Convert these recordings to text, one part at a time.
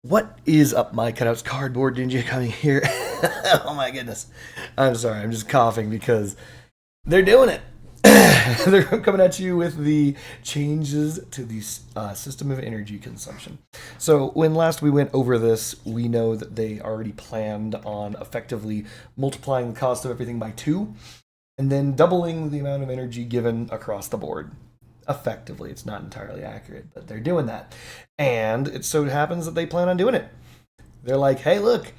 What is up, my cutouts? Cardboard Ninja coming here. Oh my goodness. I'm sorry, I'm just coughing because they're doing it. They're coming at you with the changes to the system of energy consumption. So, when last we went over this, we know that they already planned on effectively multiplying the cost of everything by two and then doubling the amount of energy given across the board. Effectively, it's not entirely accurate, but they're doing that. And it so happens that they plan on doing it. They're like, hey, look,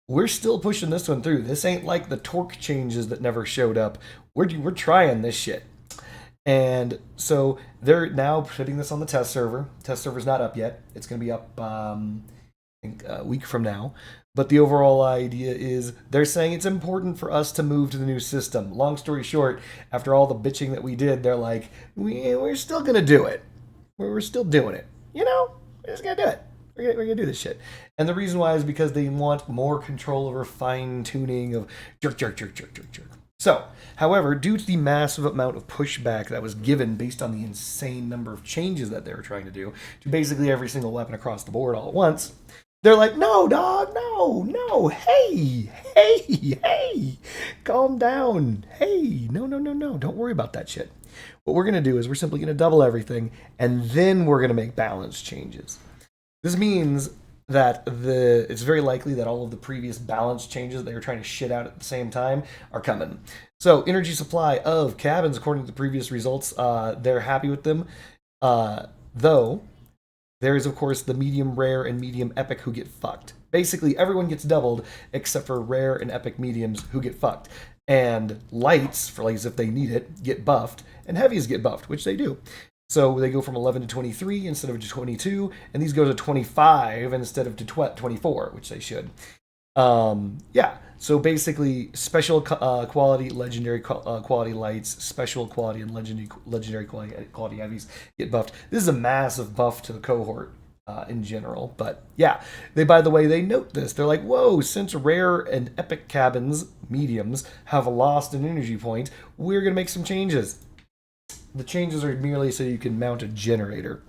we're still pushing this one through. This ain't like the torque changes that never showed up. We're trying this shit. And so they're now putting this on the test server. Test server's not up yet. It's going to be up, I think, a week from now. But the overall idea is they're saying it's important for us to move to the new system. Long story short, after all the bitching that we did, they're like, we're still going to do it. We're still doing it. We're just going to do it. We're gonna do this shit. And the reason why is because they want more control over fine tuning of jerk, jerk, jerk, jerk, jerk, jerk. So, however, due to the massive amount of pushback that was given based on the insane number of changes that they were trying to do to basically every single weapon across the board all at once, they're like, no, dog, no, no, hey, hey, hey, calm down. Hey, no, no, no, no, don't worry about that shit. What we're gonna do is we're simply gonna double everything and then we're gonna make balance changes. This means that it's very likely that all of the previous balance changes that they were trying to shit out at the same time are coming. So energy supply of cabins, according to the previous results, they're happy with them. Though there is, of course, the medium rare and medium epic who get fucked. Basically, everyone gets doubled except for rare and epic mediums who get fucked. And lights, for like as if they need it, get buffed, and heavies get buffed, which they do. So they go from 11 to 23 instead of to 22, and these go to 25 instead of to 24, which they should. Yeah. So basically, special quality, legendary quality lights, special quality, and legendary quality heavies get buffed. This is a massive buff to the cohort. In general, but yeah, by the way, they note this. They're like, whoa, since rare and epic cabins, mediums, have lost an energy point, we're going to make some changes. The changes are merely so you can mount a generator.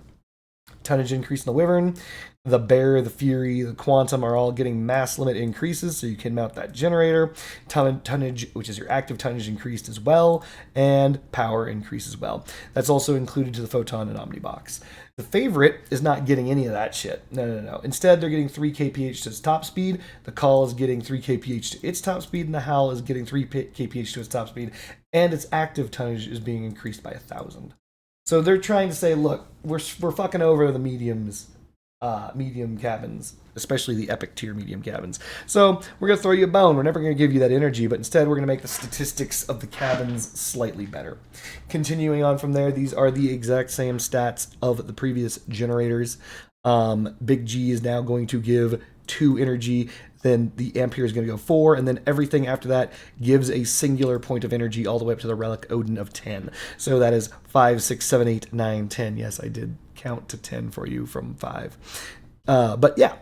Tonnage increase in the Wyvern, the Bear, the Fury, the Quantum are all getting mass limit increases, so you can mount that generator. Tonnage, which is your active tonnage, increased as well, and power increased as well. That's also included to the Photon and Omnibox. The Favorite is not getting any of that shit. No, no, no. Instead, they're getting 3 kph to its top speed. The Call is getting 3 kph to its top speed, and the Howl is getting 3 kph to its top speed, and its active tonnage is being increased by 1,000. So they're trying to say, look, we're fucking over the medium cabins, especially the epic tier medium cabins. So we're going to throw you a bone. We're never going to give you that energy, but instead we're going to make the statistics of the cabins slightly better. Continuing on from there, these are the exact same stats of the previous generators. Big G is now going to give 2 energy, then the Ampere is going to go 4, and then everything after that gives a singular point of energy all the way up to the Relic Odin of 10. So that is 5, 6, 7, 8, 9, 10. Yes, I did count to 10 for you from 5. But yeah,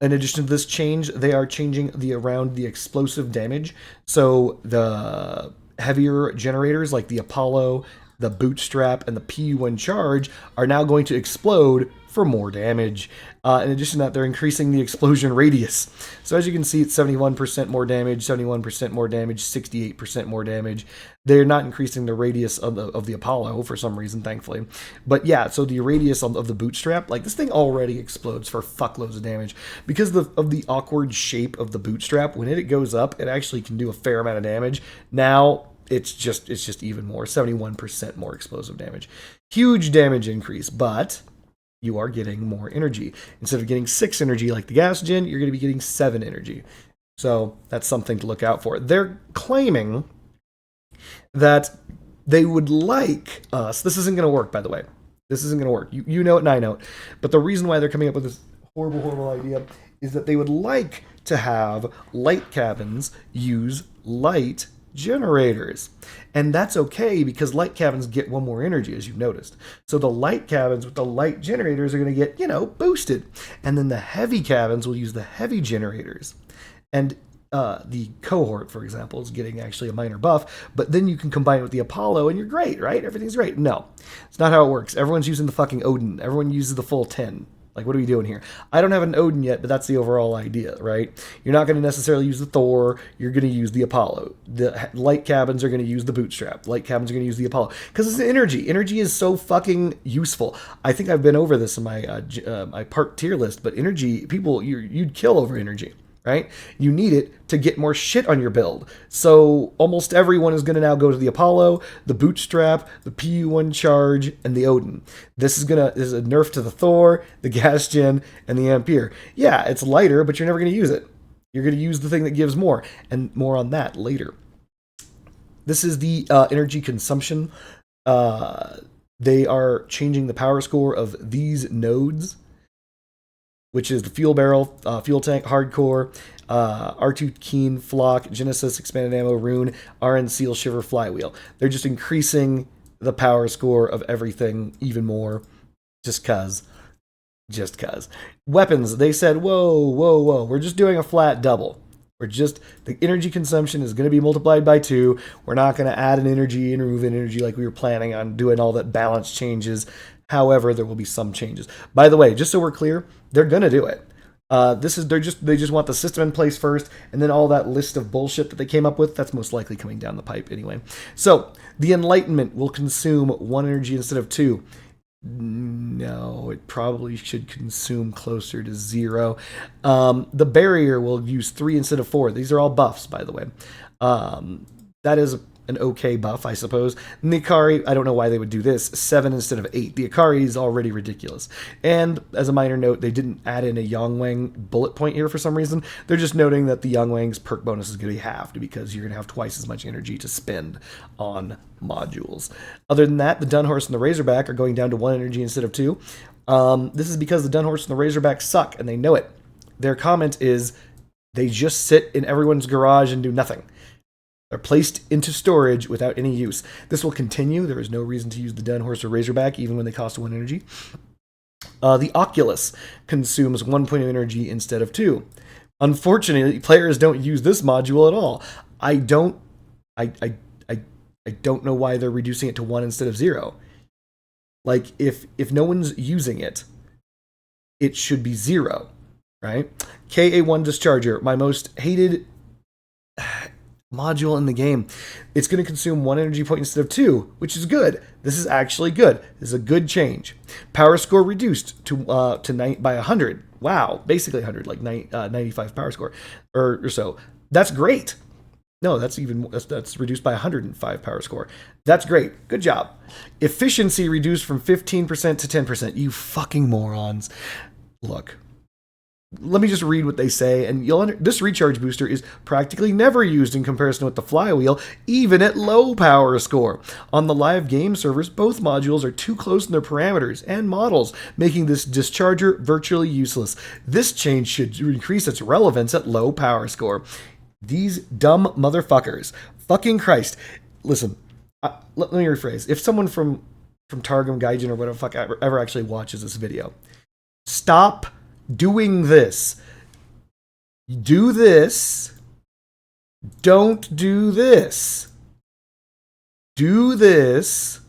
in addition to this change, they are changing around the explosive damage. So the heavier generators like the Apollo, the Bootstrap, and the PU1 Charge are now going to explode for more damage. In addition to that, they're increasing the explosion radius. So as you can see, it's 71% more damage, 71% more damage, 68% more damage. They're not increasing the radius of the Apollo for some reason, thankfully. But yeah, so the radius of the Bootstrap, like this thing already explodes for fuckloads of damage. Because of the awkward shape of the Bootstrap, when it goes up, it actually can do a fair amount of damage. Now, it's just even more, 71% more explosive damage. Huge damage increase, but you are getting more energy. Instead of getting 6 energy like the gas gen, you're going to be getting 7 energy. So that's something to look out for. They're claiming that they would like us. This isn't going to work, by the way. This isn't going to work. You know it and I know it. But the reason why they're coming up with this horrible, horrible idea is that they would like to have light cabins use light generators. And that's okay because light cabins get 1 more energy, as you've noticed. So the light cabins with the light generators are going to get, boosted. And then the heavy cabins will use the heavy generators. And the cohort, for example, is getting actually a minor buff, but then you can combine it with the Apollo and you're great, right? Everything's great. No, it's not how it works. Everyone's using the fucking Odin. Everyone uses the full 10. Like, what are we doing here? I don't have an Odin yet, but that's the overall idea, right? You're not going to necessarily use the Thor. You're going to use the Apollo. The light cabins are going to use the Bootstrap. Light cabins are going to use the Apollo. Because it's energy. Energy is so fucking useful. I think I've been over this in my my part tier list, but energy, people, you'd kill over energy. Right? You need it to get more shit on your build. So almost everyone is going to now go to the Apollo, the Bootstrap, the PU1 Charge, and the Odin. This is a nerf to the Thor, the Gas Gen, and the Ampere. Yeah, it's lighter, but you're never going to use it. You're going to use the thing that gives more, and more on that later. This is the energy consumption. They are changing the power score of these nodes, which is the fuel barrel, fuel tank, hardcore, R2 Keen, Flock, Genesis, expanded ammo, Rune, RN Seal, Shiver, Flywheel. They're just increasing the power score of everything even more, just cuz. Weapons, they said, whoa, we're just doing a flat double. The energy consumption is going to be multiplied by 2. We're not going to add an energy and remove an energy like we were planning on doing all that balance changes. However, there will be some changes. By the way, just so we're clear, they're gonna do it. They just want the system in place first, and then all that list of bullshit that they came up with, that's most likely coming down the pipe anyway. So the Enlightenment will consume 1 energy instead of 2. No, it probably should consume closer to 0. The Barrier will use 3 instead of 4. These are all buffs, by the way. That is an okay buff, I suppose. And the Akari, I don't know why they would do this, 7 instead of 8. The Akari is already ridiculous. And as a minor note, they didn't add in a Yongwang bullet point here for some reason. They're just noting that the Yongwang's perk bonus is going to be halved because you're going to have twice as much energy to spend on modules. Other than that, the Dunhorse and the Razorback are going down to 1 energy instead of 2. This is because the Dunhorse and the Razorback suck, and they know it. Their comment is, they just sit in everyone's garage and do nothing. They're placed into storage without any use. This will continue. There is no reason to use the Dunhorse or Razorback, even when they cost 1 energy. The Oculus consumes 1 point of energy instead of 2. Unfortunately, players don't use this module at all. I don't know why they're reducing it to 1 instead of 0. Like, if no one's using it, it should be 0, right? KA1 Discharger, my most hated module in the game. It's going to consume 1 energy point instead of 2, which is good. This is actually good. This is a good change. Power score reduced to by 100. Wow, basically 100, like 95 power score or so. That's great. No, that's reduced by 105 power score. That's great. Good job. Efficiency reduced from 15% to 10%. You fucking morons. Look. Let me just read what they say, and this recharge booster is practically never used in comparison with the Flywheel, even at low power score. On the live game servers, both modules are too close in their parameters and models, making this discharger virtually useless. This change should increase its relevance at low power score. These dumb motherfuckers. Fucking Christ. Listen, let me rephrase. If someone from Targum Gaijin or whatever the fuck ever actually watches this video, stop doing this. Do this. Don't do this. Do this.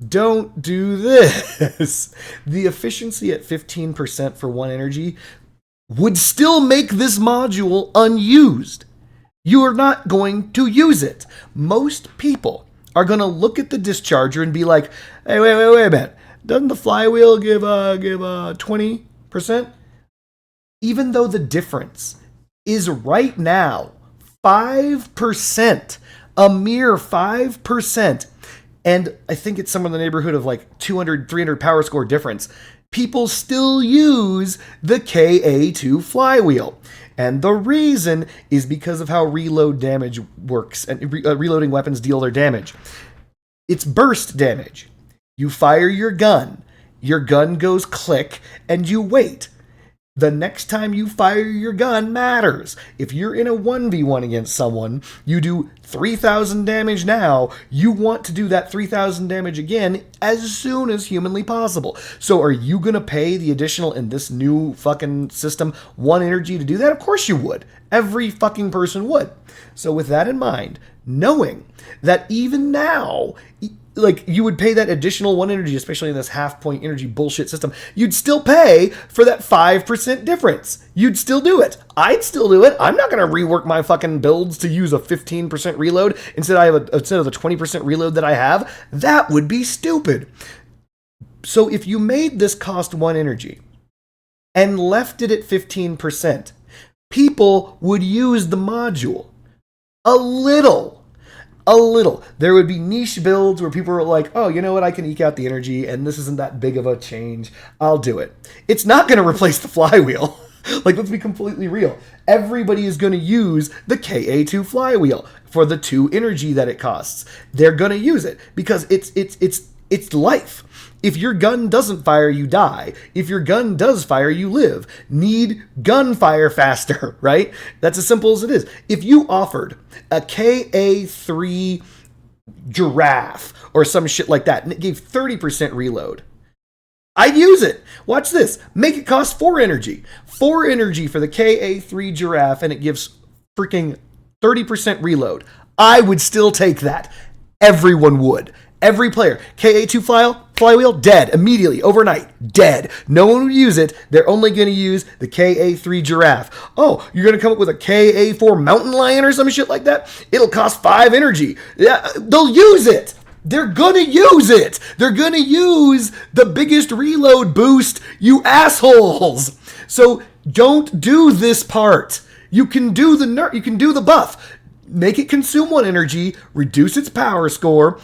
Don't do this. The efficiency at 15% for 1 energy would still make this module unused. You are not going to use it. Most people are going to look at the discharger and be like, hey, wait a minute. Doesn't the Flywheel give 20%? Even though the difference is right now 5%, a mere 5%, and I think it's somewhere in the neighborhood of like 200, 300 power score difference, people still use the KA2 Flywheel. And the reason is because of how reload damage works, and reloading weapons deal their damage. It's burst damage. You fire your gun goes click, and you wait. The next time you fire your gun matters. If you're in a 1v1 against someone, you do 3,000 damage now, you want to do that 3,000 damage again as soon as humanly possible. So are you going to pay the additional in this new fucking system 1 energy to do that? Of course you would. Every fucking person would. So with that in mind, knowing that even now, like, you would pay that additional 1 energy, especially in this half-point energy bullshit system. You'd still pay for that 5% difference. You'd still do it. I'd still do it. I'm not going to rework my fucking builds to use a 15% reload instead of the 20% reload that I have. That would be stupid. So if you made this cost 1 energy and left it at 15%, people would use the module. A little. There would be niche builds where people are like, oh, you know what, I can eke out the energy and this isn't that big of a change. I'll do it. It's not going to replace the flywheel. Like, let's be completely real. Everybody is going to use the KA2 flywheel for the 2 energy that it costs. They're going to use it because it's life. If your gun doesn't fire, you die. If your gun does fire, you live. Need gunfire faster, right? That's as simple as it is. If you offered a KA3 giraffe or some shit like that, and it gave 30% reload, I'd use it. Watch this. Make it cost 4 energy. 4 energy for the KA3 giraffe, and it gives freaking 30% reload. I would still take that. Everyone would. Every player. KA2 flywheel, dead. Immediately, overnight, dead. No one would use it. They're only going to use the KA3 giraffe. Oh, you're going to come up with a KA4 mountain lion or some shit like that? It'll cost 5 energy. Yeah, they'll use it. They're going to use it. They're going to use the biggest reload boost, you assholes. So don't do this part. You can do the buff. Make it consume 1 energy, reduce its power score.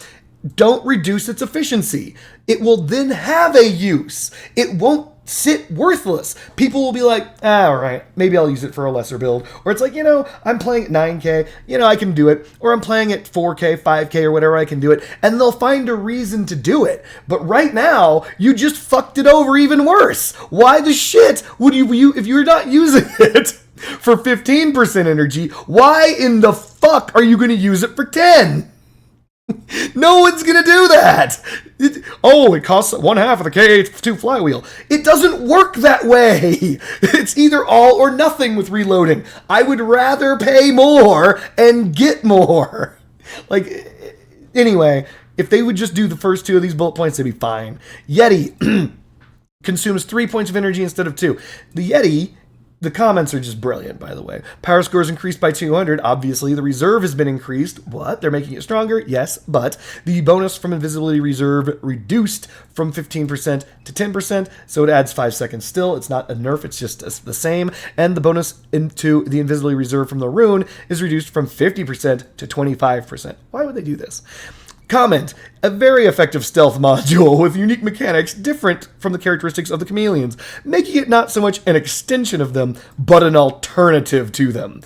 Don't reduce its efficiency. It will then have a use. It won't sit worthless. People will be like, all right, maybe I'll use it for a lesser build. Or it's like, I'm playing at 9K, I can do it. Or I'm playing at 4K, 5K, or whatever, I can do it. And they'll find a reason to do it. But right now, you just fucked it over even worse. Why the shit would you if you're not using it for 15% energy, why in the fuck are you going to use it for 10? No one's going to do that. It costs 1/2 of the KA2 flywheel. It doesn't work that way. It's either all or nothing with reloading. I would rather pay more and get more. Anyway, if they would just do the first 2 of these bullet points, they'd be fine. Yeti consumes 3 points of energy instead of 2. The Yeti... The comments are just brilliant, by the way. Power score is increased by 200. Obviously, the reserve has been increased. What? They're making it stronger? Yes, but the bonus from invisibility reserve reduced from 15% to 10%, so it adds 5 seconds still. It's not a nerf, it's just the same. And the bonus into the invisibility reserve from the rune is reduced from 50% to 25%. Why would they do this? Comment, a very effective stealth module with unique mechanics different from the characteristics of the chameleons, making it not so much an extension of them, but an alternative to them.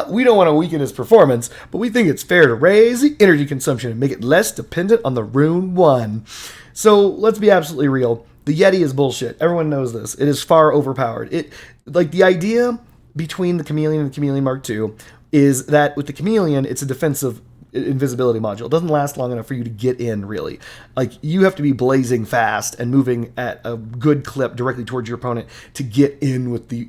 We don't want to weaken his performance, but we think it's fair to raise the energy consumption and make it less dependent on the Rune 1. So let's be absolutely real. The Yeti is bullshit. Everyone knows this. It is far overpowered. The idea between the Chameleon and the Chameleon Mark II is that with the Chameleon, it's a defensive invisibility module. It doesn't last long enough for you to get in, really. You have to be blazing fast and moving at a good clip directly towards your opponent to get in with the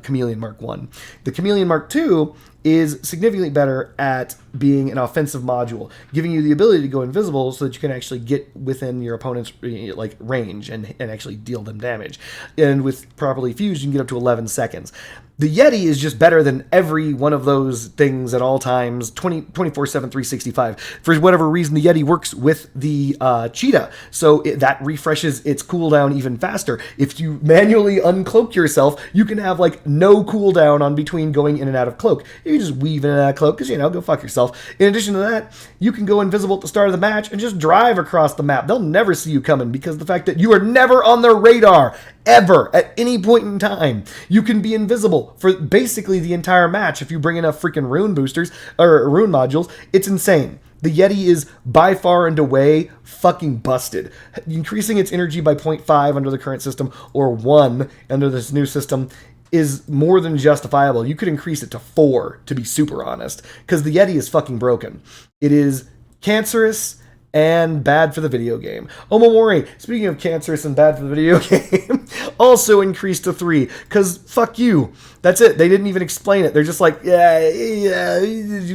Chameleon Mark I. The Chameleon Mark II is significantly better at being an offensive module, giving you the ability to go invisible so that you can actually get within your opponent's range and actually deal them damage. And with properly fused, you can get up to 11 seconds. The Yeti is just better than every one of those things at all times, 24/7, 365. For whatever reason, the Yeti works with the Cheetah, so that refreshes its cooldown even faster. If you manually uncloak yourself, you can have no cooldown on between going in and out of cloak. You can just weave in and out of cloak, because, go fuck yourself. In addition to that, you can go invisible at the start of the match and just drive across the map. They'll never see you coming, because the fact that you are never on their radar, ever, at any point in time. You can be invisible for basically the entire match if you bring enough freaking rune boosters, or rune modules. It's insane. The Yeti is by far and away fucking busted. Increasing its energy by 0.5 under the current system, or 1 under this new system, is more than justifiable. You could increase it to 4, to be super honest, because the Yeti is fucking broken. It is cancerous and bad for the video game. Omamori, speaking of cancerous and bad for the video game, also increased to 3, because fuck you. That's it. They didn't even explain it. They're just like, yeah,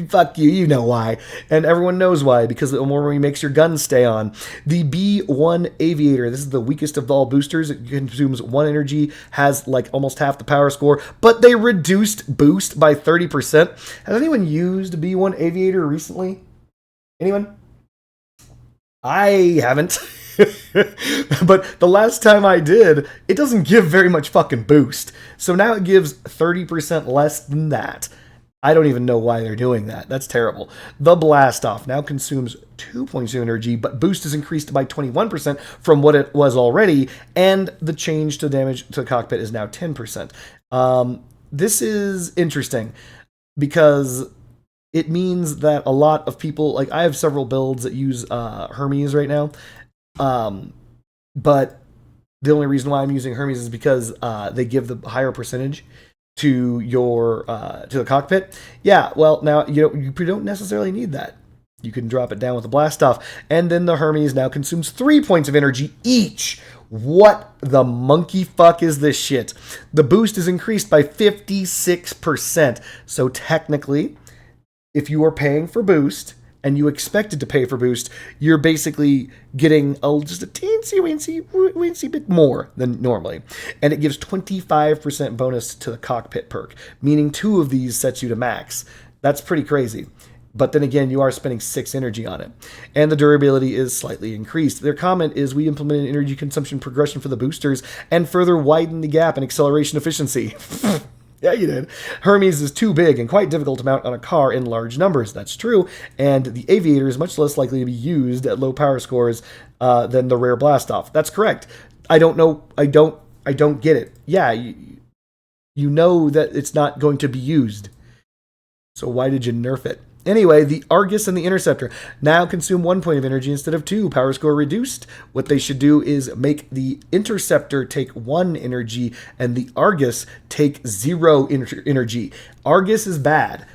fuck you. You know why. And everyone knows why, because the Omamori makes your gun stay on. The B1 Aviator, this is the weakest of all boosters. It consumes 1 energy, has like almost half the power score, but they reduced boost by 30%. Has anyone used B1 Aviator recently? Anyone? I haven't. But the last time I did, it doesn't give very much fucking boost. So now it gives 30% less than that. I don't even know why they're doing that. That's terrible. The Blast Off now consumes 2 points of energy, but boost is increased by 21% from what it was already, and the change to damage to the cockpit is now 10%. This is interesting because it means that a lot of people, like I have several builds that use Hermes right now, but the only reason why I'm using Hermes is because they give the higher percentage to your to the cockpit. Yeah, well now you don't necessarily need that. You can drop it down with the Blast Off, and then the Hermes now consumes 3 points of energy each. What the monkey fuck is this shit? The boost is increased by 56%. So technically, if you are paying for boost and you expected to pay for boost, you're basically getting just a teensy bit more than normally. And it gives 25% bonus to the cockpit perk, meaning 2 of these sets you to max. That's pretty crazy. But then again, you are spending 6 energy on it. And the durability is slightly increased. Their comment is, we implemented energy consumption progression for the boosters and further widened the gap in acceleration efficiency. Yeah, you did. Hermes is too big and quite difficult to mount on a car in large numbers. That's true. And the Aviator is much less likely to be used at low power scores than the rare Blast Off. That's correct. I don't know. I don't get it. Yeah, you know that it's not going to be used. So why did you nerf it? Anyway, the Argus and the Interceptor now consume 1 point of energy instead of 2. Power score reduced. What they should do is make the Interceptor take 1 energy and the Argus take 0 energy. Argus is bad.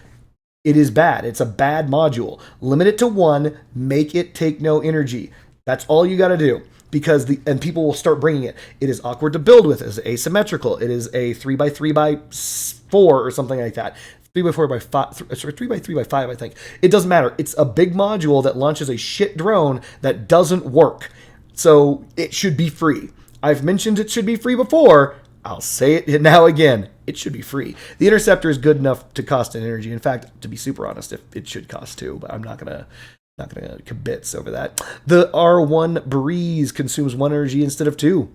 It is bad. It's a bad module. Limit it to 1. Make it take no energy. That's all you got to do. Because people will start bringing it. It is awkward to build with. It's asymmetrical. It is a 3x3x4 or something like that. 3x4x5, 3x3x5, I think. It doesn't matter. It's a big module that launches a shit drone that doesn't work. So it should be free. I've mentioned it should be free before. I'll say it now again. It should be free. The Interceptor is good enough to cost an energy. In fact, to be super honest, it should cost 2, but I'm not gonna kibitz over that. The R1 Breeze consumes 1 energy instead of 2.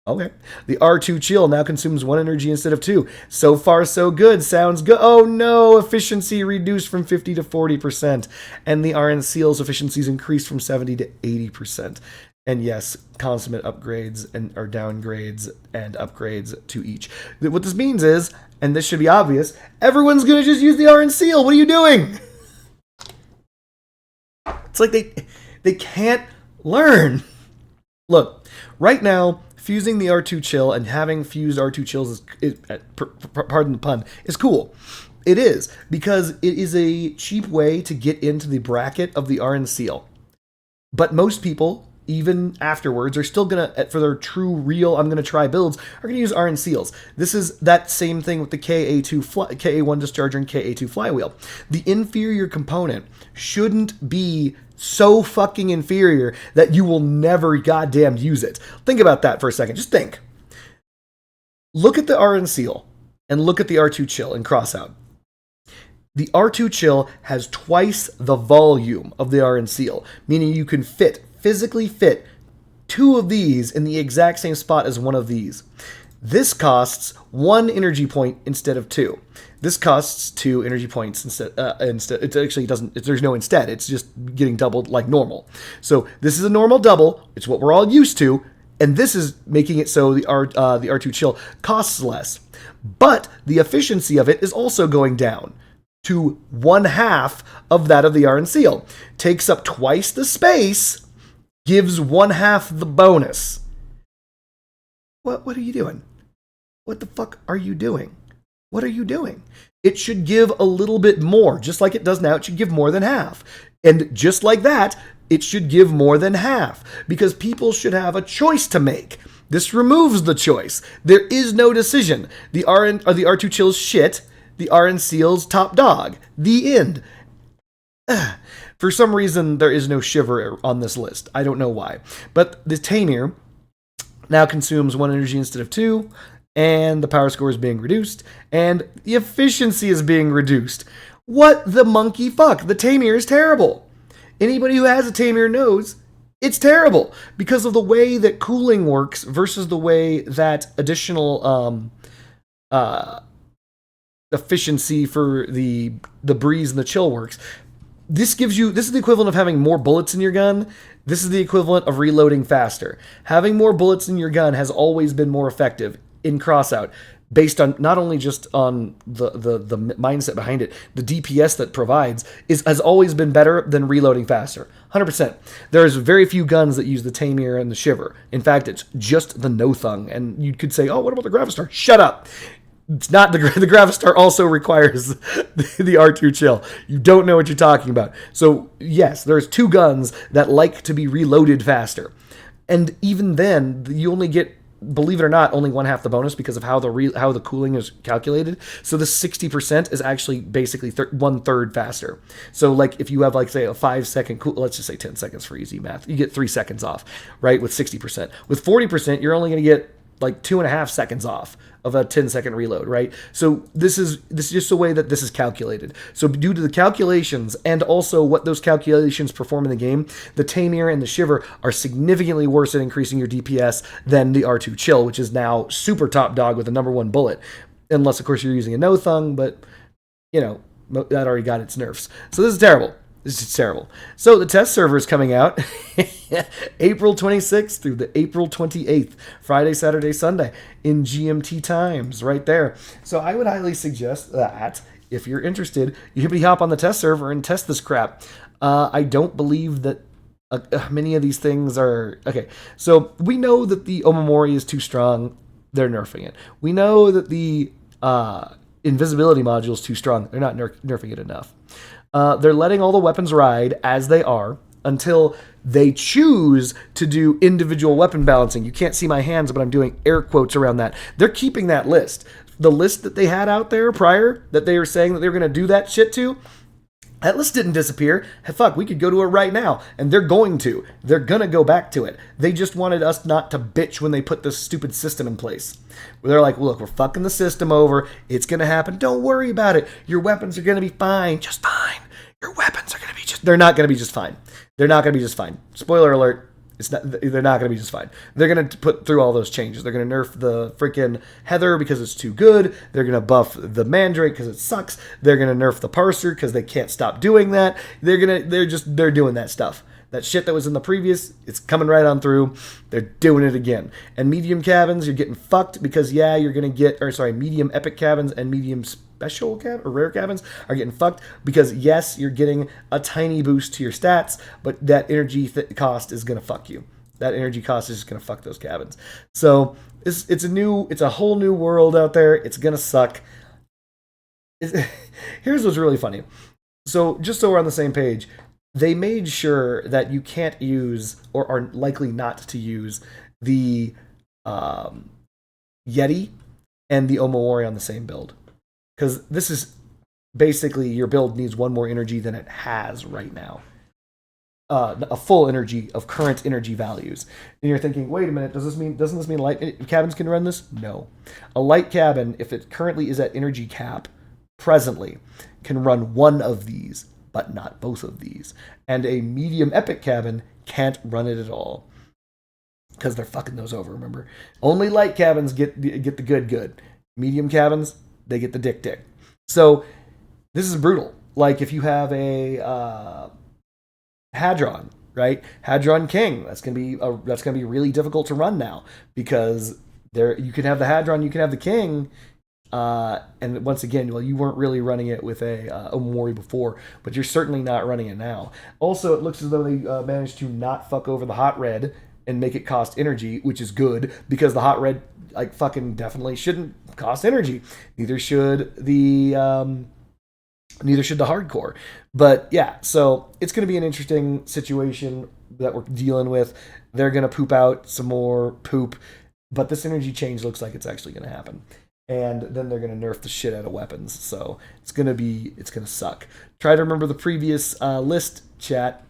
Okay. The R2 Chill now consumes 1 energy instead of 2. So far, so good. Sounds good. Oh no, efficiency reduced from 50 to 40%. And the RN Seal's efficiencies increased from 70 to 80%. And yes, consummate upgrades or downgrades and upgrades to each. What this means is, and this should be obvious, everyone's going to just use the RN Seal. What are you doing? It's like they can't learn. Look, right now, fusing the R2 Chill and having fused R2 Chills pardon the pun, is cool. It is, because it is a cheap way to get into the bracket of the RN Seal. But most people, even afterwards, are still gonna, for their true, real, I'm gonna try builds, are gonna use RN Seals. This is that same thing with the KA1 Discharger and KA2 Flywheel. The inferior component shouldn't be so fucking inferior that you will never goddamn use it. Think about that for a second. Just think. Look at the RN Seal and look at the R2 Chill and cross out. The R2 Chill has twice the volume of the RN Seal, meaning you can physically fit 2 of these in the exact same spot as one of these. This costs 1 energy point instead of 2. This costs 2 energy points instead. It actually doesn't. There's no instead. It's just getting doubled like normal. So this is a normal double. It's what we're all used to, and this is making it so the R2 Chill costs less. But the efficiency of it is also going down to 1/2 of that of the RN Seal. Takes up twice the space, gives 1/2 the bonus. What are you doing? What the fuck are you doing? What are you doing? It should give a little bit more. Just like it does now, it should give more than half. And just like that, it should give more than half because people should have a choice to make. This removes the choice. There is no decision. The R2 Chill's shit. The RN Seal's top dog. The end. For some reason, there is no Shiver on this list. I don't know why. But the Tamir now consumes 1 energy instead of 2, and the power score is being reduced, and the efficiency is being reduced. What the monkey fuck? The Tamir is terrible. Anybody who has a Tamir knows it's terrible because of the way that cooling works versus the way that additional efficiency for the breeze and the chill works. This is the equivalent of having more bullets in your gun. This is the equivalent of reloading faster. Having more bullets in your gun has always been more effective in crossout, based on not only just on the mindset behind it, the DPS that provides has always been better than reloading faster. 100%. There's very few guns that use the Tamir and the Shiver. In fact, it's just the Nothung. And you could say, oh, what about the Gravistar? Shut up. It's not the Gravistar also requires the R2 Chill. You don't know what you're talking about. So yes, there's 2 guns that like to be reloaded faster. And even then, you only get, believe it or not, only 1/2 the bonus because of how the cooling is calculated. So the 60% is actually basically 1/3 faster. So like if you have like say a 5-second cool, let's just say 10 seconds for easy math, you get 3 seconds off, right? With 60%. With 40%, you're only going to get like 2.5 seconds off of a 10-second reload, right? So this is just the way that this is calculated. So due to the calculations and also what those calculations perform in the game, the Tamir and the Shiver are significantly worse at increasing your DPS than the R2 Chill, which is now super top dog with the number 1 bullet. Unless, of course, you're using a Nothung, but, you know, that already got its nerfs. So this is terrible. This is terrible. So the test server is coming out April 26th through the April 28th, Friday, Saturday, Sunday in GMT times right there. So I would highly suggest that if you're interested, you hippity hop on the test server and test this crap. I don't believe that many of these things are... Okay, so we know that the Omamori is too strong. They're nerfing it. We know that the invisibility module is too strong. They're not nerfing it enough. They're letting all the weapons ride as they are until they choose to do individual weapon balancing. You can't see my hands, but I'm doing air quotes around that. They're keeping that list. The list that they had out there prior, that they were saying that they were going to do that shit to, that list didn't disappear. Fuck, we could go to it right now, and they're going to. They're going to go back to it. They just wanted us not to bitch when they put this stupid system in place. They're like, well, look, we're fucking the system over. It's going to happen. Don't worry about it. Your weapons are going to be fine. Just fine. Your weapons are going to be just... They're not going to be just fine. They're not going to be just fine. Spoiler alert. They're not going to be just fine. They're going to put through all those changes. They're going to nerf the freaking Heather because it's too good. They're going to buff the Mandrake because it sucks. They're going to nerf the Parser because they can't stop doing that. They're doing that stuff. That shit that was in the previous, it's coming right on through. They're doing it again. And medium cabins, you're getting fucked because, yeah, you're going to get, medium epic cabins and medium special or rare cabins are getting fucked because, yes, you're getting a tiny boost to your stats, but that energy cost is going to fuck you. That energy cost is just going to fuck those cabins. So it's a whole new world out there. It's going to suck. Here's what's really funny. So just so we're on the same page, they made sure that you can't use, or are likely not to use, the Yeti and the Omamori on the same build. Because this is basically, your build needs 1 more energy than it has right now. A full energy of current energy values. And you're thinking, wait a minute, doesn't this mean light cabins can run this? No. A light cabin, if it currently is at energy cap, presently, can run 1 of these, but not both of these. And a medium epic cabin can't run it at all. Because they're fucking those over, remember? Only light cabins get the good. Medium cabins, they get the dick. So, this is brutal. Like, if you have a Hadron, right? Hadron King, that's gonna be really difficult to run now. Because you can have the Hadron, you can have the King, and once again, well, you weren't really running it with a Omamori before, but you're certainly not running it now. Also, it looks as though they managed to not fuck over the Hot Red and make it cost energy, which is good, because the Hot Red, like, fucking definitely shouldn't cost energy. Neither should the Neither should the hardcore. But yeah, so it's going to be an interesting situation that we're dealing with. They're going to poop out some more poop, but this energy change looks like it's actually going to happen. And then they're going to nerf the shit out of weapons. So it's going to suck. Try to remember the previous list, chat.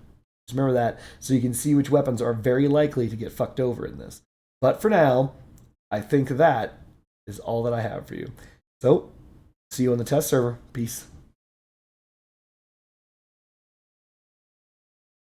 Just remember that so you can see which weapons are very likely to get fucked over in this. But for now, I think that is all that I have for you. So, see you on the test server. Peace.